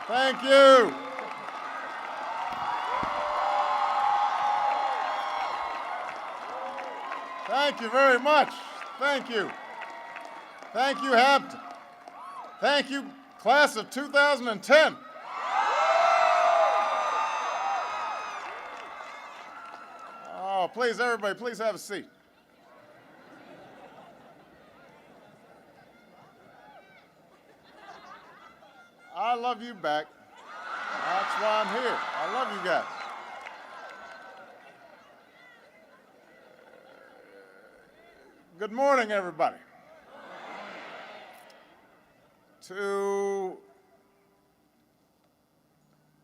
Thank you. Thank you very much. Thank you. Thank you, Hampton. Thank you, class of 2010. Oh, please, everybody, please have a seat. I love you back. That's why I'm here. I love you guys. Good morning, everybody. To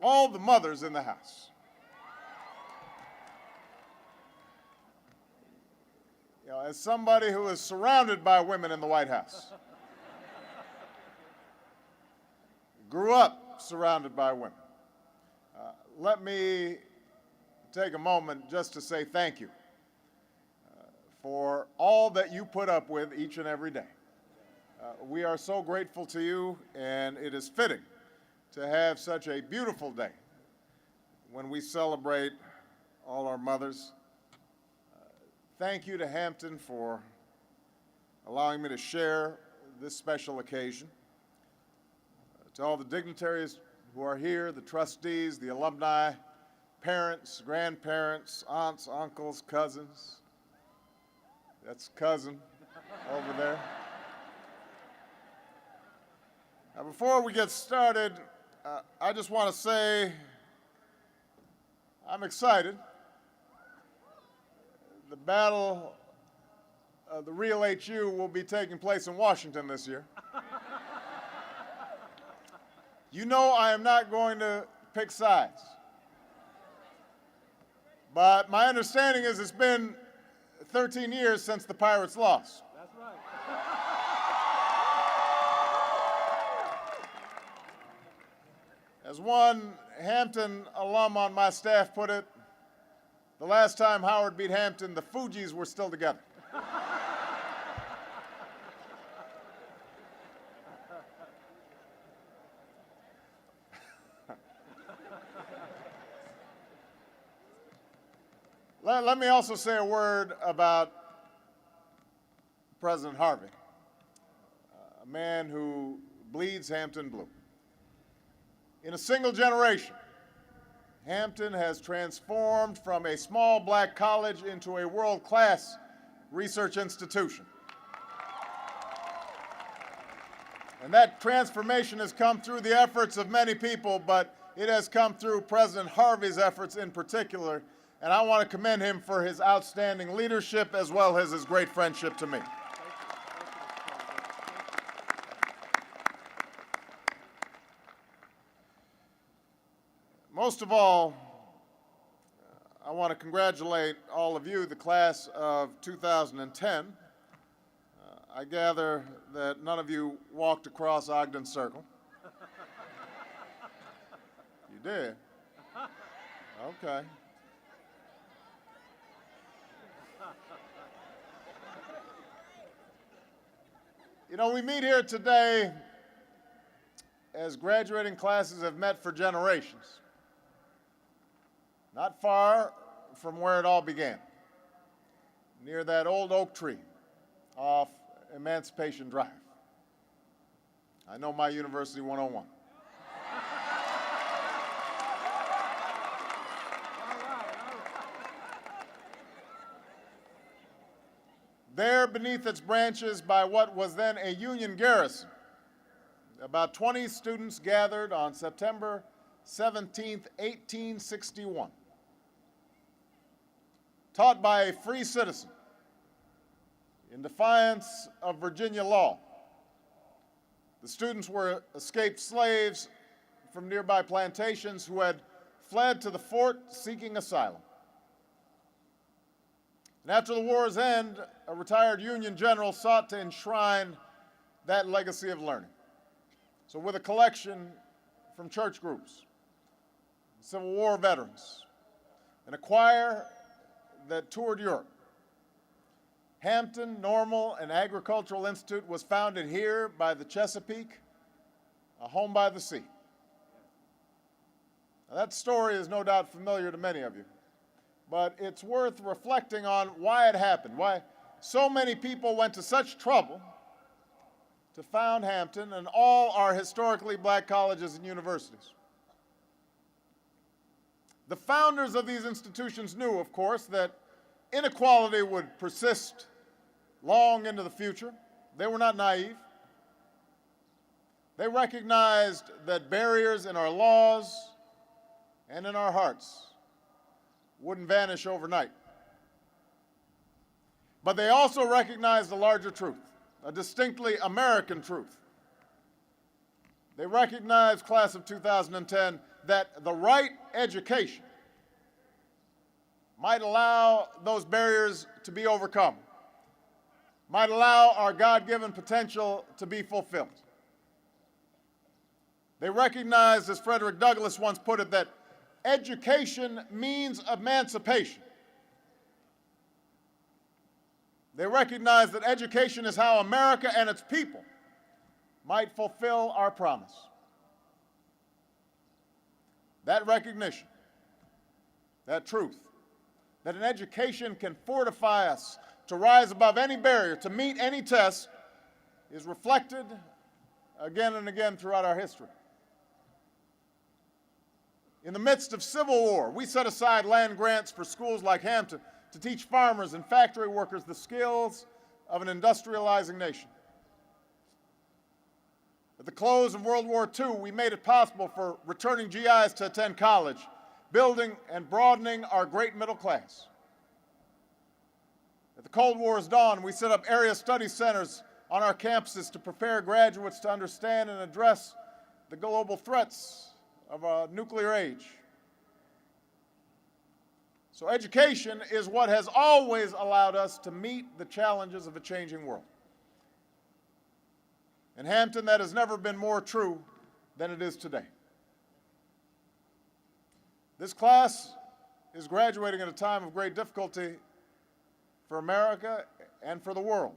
all the mothers in the house. You know, as somebody who is surrounded by women in the White House, grew up surrounded by women, let me take a moment just to say thank you for all that you put up with each and every day. We are so grateful to you, and it is fitting to have such a beautiful day when we celebrate all our mothers. Thank you to Hampton for allowing me to share this special occasion. To all the dignitaries who are here, the trustees, the alumni, parents, grandparents, aunts, uncles, cousins. That's cousin over there. Now, before we get started, I just want to say I'm excited. The battle of the real HU will be taking place in Washington this year. You know I am not going to pick sides. But my understanding is it's been 13 years since the Pirates lost. That's right. As one Hampton alum on my staff put it, the last time Howard beat Hampton, the Fugees were still together. Let me also say a word about President Harvey, a man who bleeds Hampton blue. In a single generation, Hampton has transformed from a small black college into a world-class research institution. And that transformation has come through the efforts of many people, but it has come through President Harvey's efforts in particular. And I want to commend him for his outstanding leadership as well as his great friendship to me. Most of all, I want to congratulate all of you, the class of 2010. I gather that none of you walked across Ogden Circle. You did? Okay. You know, we meet here today as graduating classes have met for generations, not far from where it all began, near that old oak tree off Emancipation Drive. I know my University 101. There, beneath its branches, by what was then a Union garrison, about 20 students gathered on September 17, 1861. Taught by a free citizen in defiance of Virginia law. The students were escaped slaves from nearby plantations who had fled to the fort seeking asylum. And after the war's end, a retired Union general sought to enshrine that legacy of learning. So with a collection from church groups, Civil War veterans, and a choir that toured Europe, Hampton Normal and Agricultural Institute was founded here by the Chesapeake, a home by the sea. Now, that story is no doubt familiar to many of you, but it's worth reflecting on why it happened, why so many people went to such trouble to found Hampton and all our historically black colleges and universities. The founders of these institutions knew, of course, that inequality would persist long into the future. They were not naive. They recognized that barriers in our laws and in our hearts wouldn't vanish overnight. But they also recognized a larger truth, a distinctly American truth. They recognized, class of 2010, that the right education might allow those barriers to be overcome, might allow our God-given potential to be fulfilled. They recognized, as Frederick Douglass once put it, that education means emancipation. They recognize that education is how America and its people might fulfill our promise. That recognition, that truth, that an education can fortify us to rise above any barrier, to meet any test, is reflected again and again throughout our history. In the midst of civil war, we set aside land grants for schools like Hampton to teach farmers and factory workers the skills of an industrializing nation. At the close of World War II, we made it possible for returning GIs to attend college, building and broadening our great middle class. At the Cold War's dawn, we set up area study centers on our campuses to prepare graduates to understand and address the global threats of a nuclear age. So education is what has always allowed us to meet the challenges of a changing world. In Hampton, that has never been more true than it is today. This class is graduating at a time of great difficulty for America and for the world.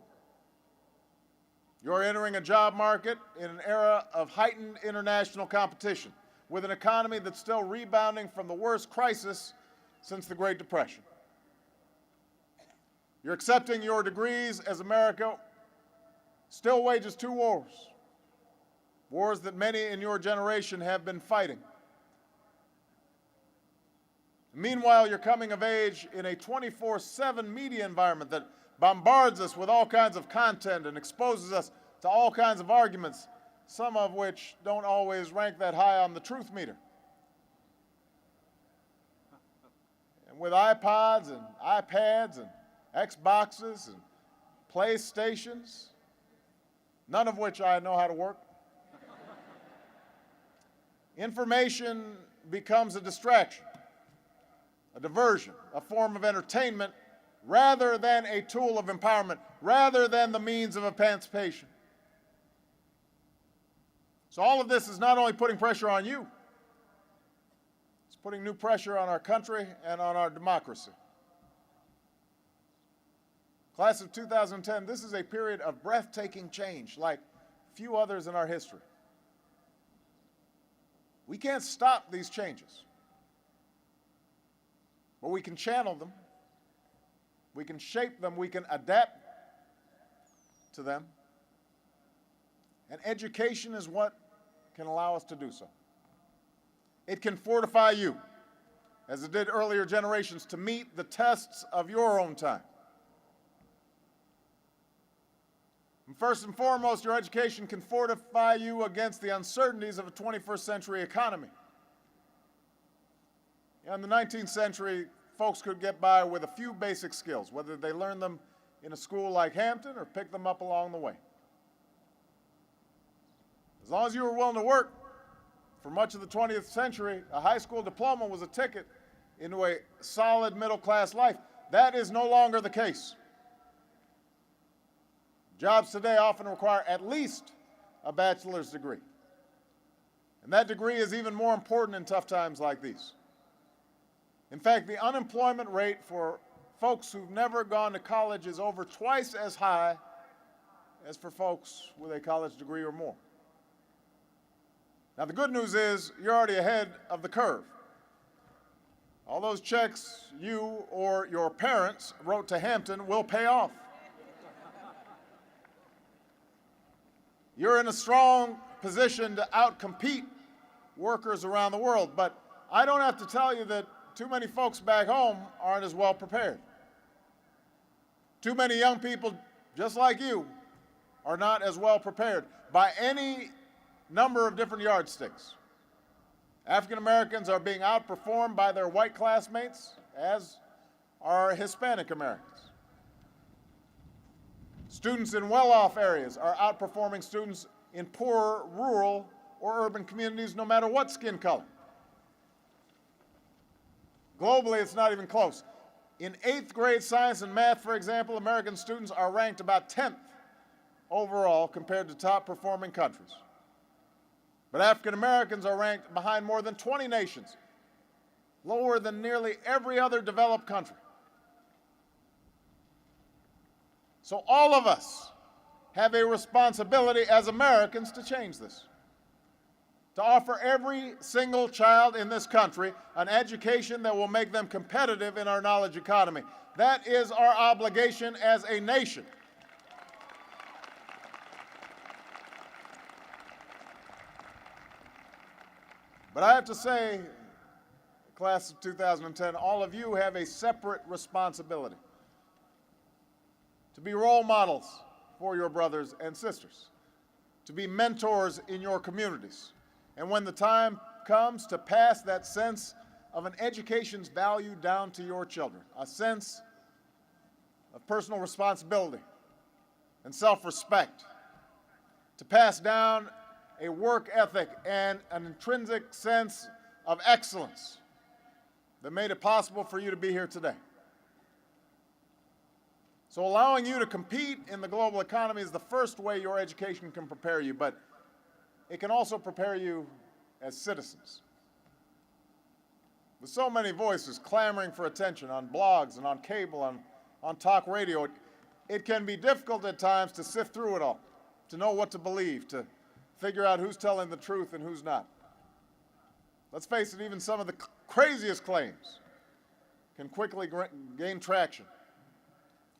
You're entering a job market in an era of heightened international competition, with an economy that's still rebounding from the worst crisis since the Great Depression. You're accepting your degrees as America still wages two wars, wars that many in your generation have been fighting. Meanwhile, you're coming of age in a 24/7 media environment that bombards us with all kinds of content and exposes us to all kinds of arguments, some of which don't always rank that high on the truth meter. And with iPods and iPads and Xboxes and PlayStations, none of which I know how to work, information becomes a distraction, a diversion, a form of entertainment, rather than a tool of empowerment, rather than the means of emancipation. So all of this is not only putting pressure on you, it's putting new pressure on our country and on our democracy. Class of 2010, this is a period of breathtaking change like few others in our history. We can't stop these changes, but we can channel them, we can shape them, we can adapt to them, and education is what can allow us to do so. It can fortify you, as it did earlier generations, to meet the tests of your own time. And first and foremost, your education can fortify you against the uncertainties of a 21st century economy. In the 19th century, folks could get by with a few basic skills, whether they learned them in a school like Hampton or picked them up along the way. As long as you were willing to work, for much of the 20th century, a high school diploma was a ticket into a solid middle-class life. That is no longer the case. Jobs today often require at least a bachelor's degree. And that degree is even more important in tough times like these. In fact, the unemployment rate for folks who've never gone to college is over twice as high as for folks with a college degree or more. Now, the good news is you're already ahead of the curve. All those checks you or your parents wrote to Hampton will pay off. You're in a strong position to outcompete workers around the world, but I don't have to tell you that too many folks back home aren't as well prepared. Too many young people, just like you, are not as well prepared by any number of different yardsticks. African Americans are being outperformed by their white classmates, as are Hispanic Americans. Students in well-off areas are outperforming students in poorer, rural, or urban communities, no matter what skin color. Globally, it's not even close. In 8th grade science and math, for example, American students are ranked about 10th overall compared to top-performing countries. But African Americans are ranked behind more than 20 nations, lower than nearly every other developed country. So all of us have a responsibility as Americans to change this, to offer every single child in this country an education that will make them competitive in our knowledge economy. That is our obligation as a nation. But I have to say, class of 2010, all of you have a separate responsibility to be role models for your brothers and sisters, to be mentors in your communities, and when the time comes, to pass that sense of an education's value down to your children, a sense of personal responsibility and self-respect, to pass down a work ethic and an intrinsic sense of excellence that made it possible for you to be here today. So allowing you to compete in the global economy is the first way your education can prepare you, but it can also prepare you as citizens. With so many voices clamoring for attention on blogs and on cable, on talk radio, it can be difficult at times to sift through it all, to know what to believe, to figure out who's telling the truth and who's not. Let's face it, even some of the craziest claims can quickly gain traction.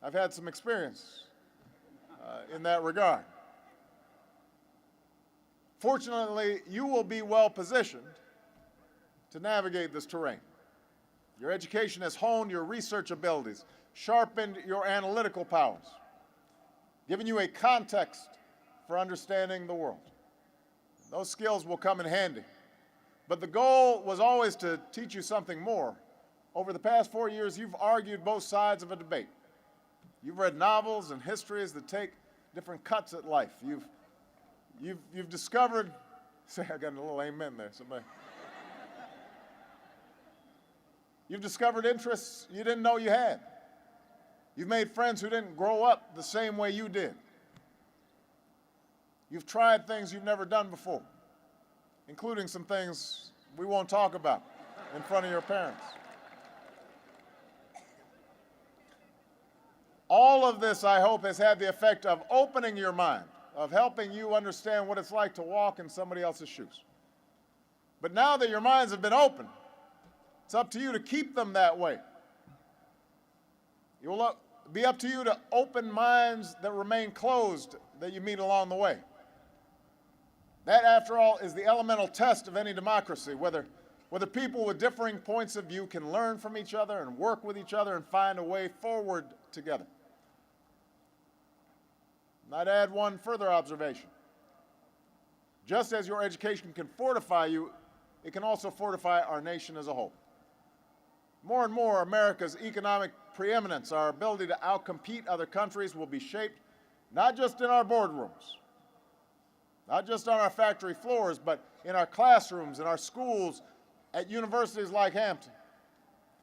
I've had some experience in that regard. Fortunately, you will be well positioned to navigate this terrain. Your education has honed your research abilities, sharpened your analytical powers, given you a context for understanding the world. Those skills will come in handy. But the goal was always to teach you something more. Over the past 4 years, you've argued both sides of a debate. You've read novels and histories that take different cuts at life. You've discovered, say, I got a little amen there, somebody. You've discovered interests you didn't know you had. You've made friends who didn't grow up the same way you did. You've tried things you've never done before, including some things we won't talk about in front of your parents. All of this, I hope, has had the effect of opening your mind, of helping you understand what it's like to walk in somebody else's shoes. But now that your minds have been opened, it's up to you to keep them that way. It will be up to you to open minds that remain closed that you meet along the way. That, after all, is the elemental test of any democracy, whether people with differing points of view can learn from each other and work with each other and find a way forward together. And I'd add one further observation. Just as your education can fortify you, it can also fortify our nation as a whole. More and more, America's economic preeminence, our ability to outcompete other countries, will be shaped not just in our boardrooms, not just on our factory floors, but in our classrooms, in our schools, at universities like Hampton.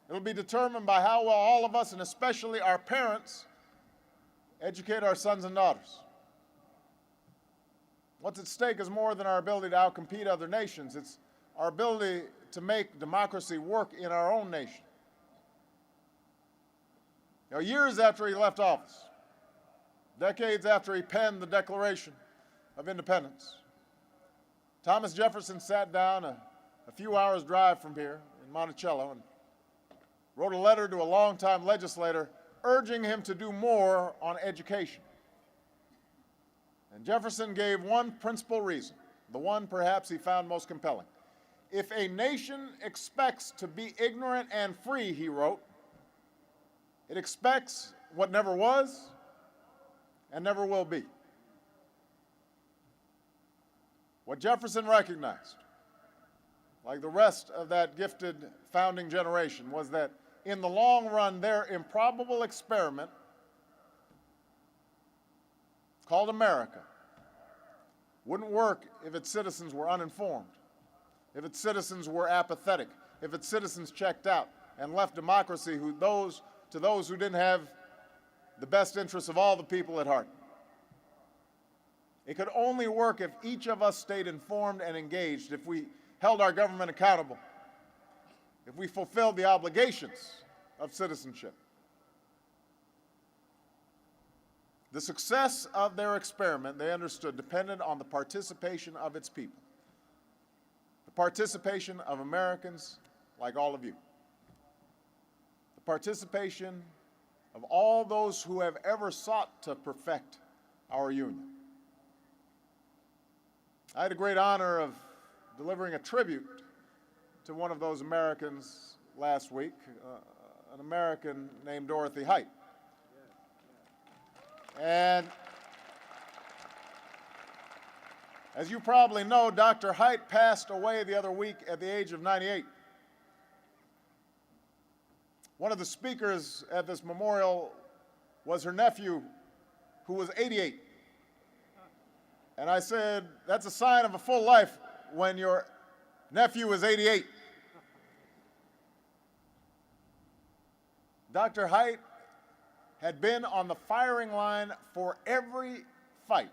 It'll be determined by how well all of us, and especially our parents, educate our sons and daughters. What's at stake is more than our ability to outcompete other nations. It's our ability to make democracy work in our own nation. You know, years after he left office, decades after he penned the Declaration of Independence, Thomas Jefferson sat down a few hours' drive from here in Monticello and wrote a letter to a longtime legislator urging him to do more on education. And Jefferson gave one principal reason, the one perhaps he found most compelling. If a nation expects to be ignorant and free, he wrote, it expects what never was and never will be. What Jefferson recognized, like the rest of that gifted founding generation, was that in the long run, their improbable experiment called America wouldn't work if its citizens were uninformed, if its citizens were apathetic, if its citizens checked out and left democracy to those who didn't have the best interests of all the people at heart. It could only work if each of us stayed informed and engaged, if we held our government accountable, if we fulfilled the obligations of citizenship. The success of their experiment, they understood, depended on the participation of its people, the participation of Americans like all of you, the participation of all those who have ever sought to perfect our union. I had the great honor of delivering a tribute to one of those Americans last week, an American named Dorothy Height. And as you probably know, Dr. Height passed away the other week at the age of 98. One of the speakers at this memorial was her nephew, who was 88. And I said, that's a sign of a full life when your nephew is 88. Dr. Height had been on the firing line for every fight,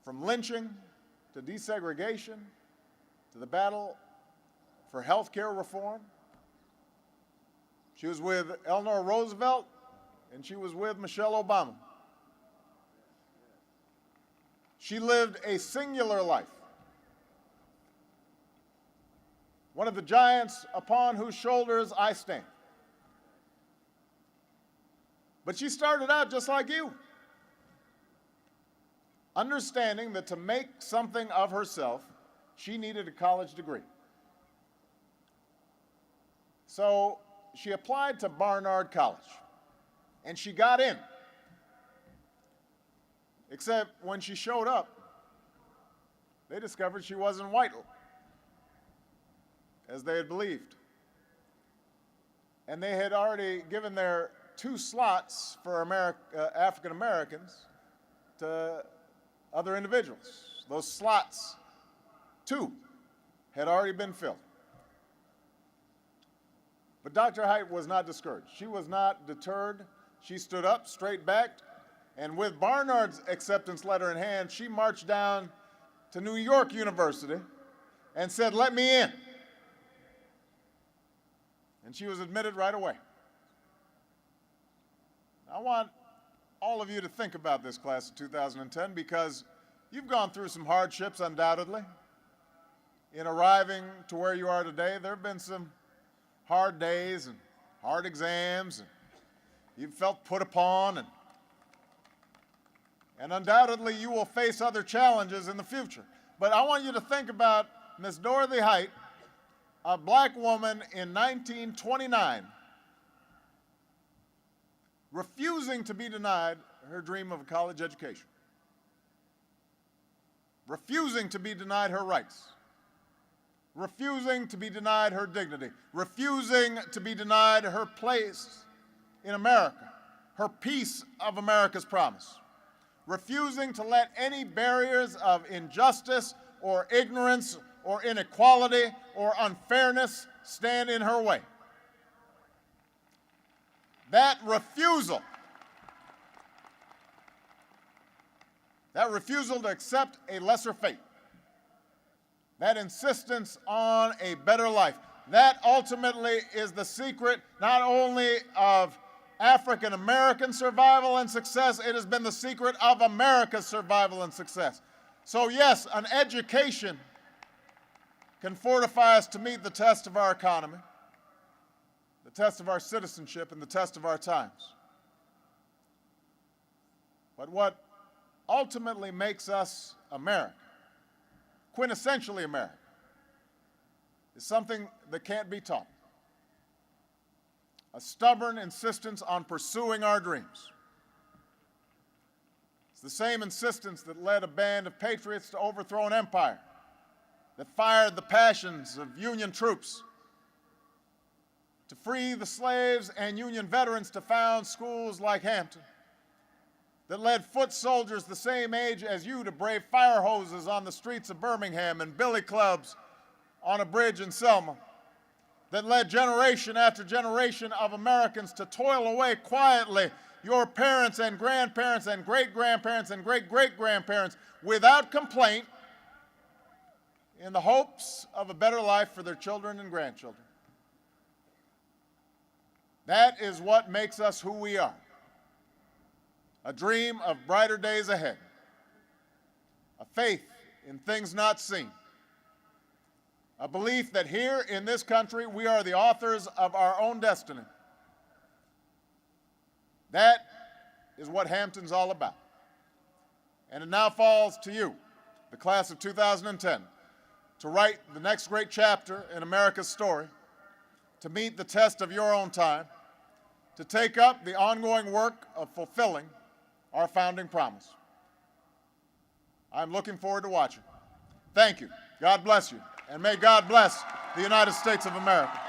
from lynching to desegregation to the battle for health care reform. She was with Eleanor Roosevelt, and she was with Michelle Obama. She lived a singular life, one of the giants upon whose shoulders I stand. But she started out just like you, understanding that to make something of herself, she needed a college degree. So she applied to Barnard College, and she got in. Except when she showed up, they discovered she wasn't white, as they had believed. And they had already given their 2 slots for African Americans to other individuals. Those slots, 2, had already been filled. But Dr. Height was not discouraged. She was not deterred. She stood up, straight-backed, and with Barnard's acceptance letter in hand, she marched down to New York University and said, "Let me in." And she was admitted right away. I want all of you to think about this class of 2010, because you've gone through some hardships, undoubtedly. In arriving to where you are today, there have been some hard days and hard exams, and you've felt put upon, and undoubtedly you will face other challenges in the future. But I want you to think about Miss Dorothy Height, a black woman in 1929, refusing to be denied her dream of a college education, refusing to be denied her rights, refusing to be denied her dignity, refusing to be denied her place in America, her piece of America's promise, refusing to let any barriers of injustice or ignorance or inequality or unfairness stand in her way. That refusal to accept a lesser fate, that insistence on a better life, that ultimately is the secret not only of African American survival and success, it has been the secret of America's survival and success. So yes, an education can fortify us to meet the test of our economy, the test of our citizenship, and the test of our times. But what ultimately makes us America, quintessentially America, is something that can't be taught. A stubborn insistence on pursuing our dreams. It's the same insistence that led a band of patriots to overthrow an empire, that fired the passions of Union troops, to free the slaves and Union veterans to found schools like Hampton, that led foot soldiers the same age as you to brave fire hoses on the streets of Birmingham and billy clubs on a bridge in Selma, that led generation after generation of Americans to toil away quietly, your parents and grandparents and great-grandparents and great-great-grandparents, without complaint, in the hopes of a better life for their children and grandchildren. That is what makes us who we are. A dream of brighter days ahead, a faith in things not seen, a belief that here in this country we are the authors of our own destiny. That is what Hampton's all about. And it now falls to you, the class of 2010, to write the next great chapter in America's story, to meet the test of your own time, to take up the ongoing work of fulfilling our founding promise. I'm looking forward to watching. Thank you. God bless you. And may God bless the United States of America.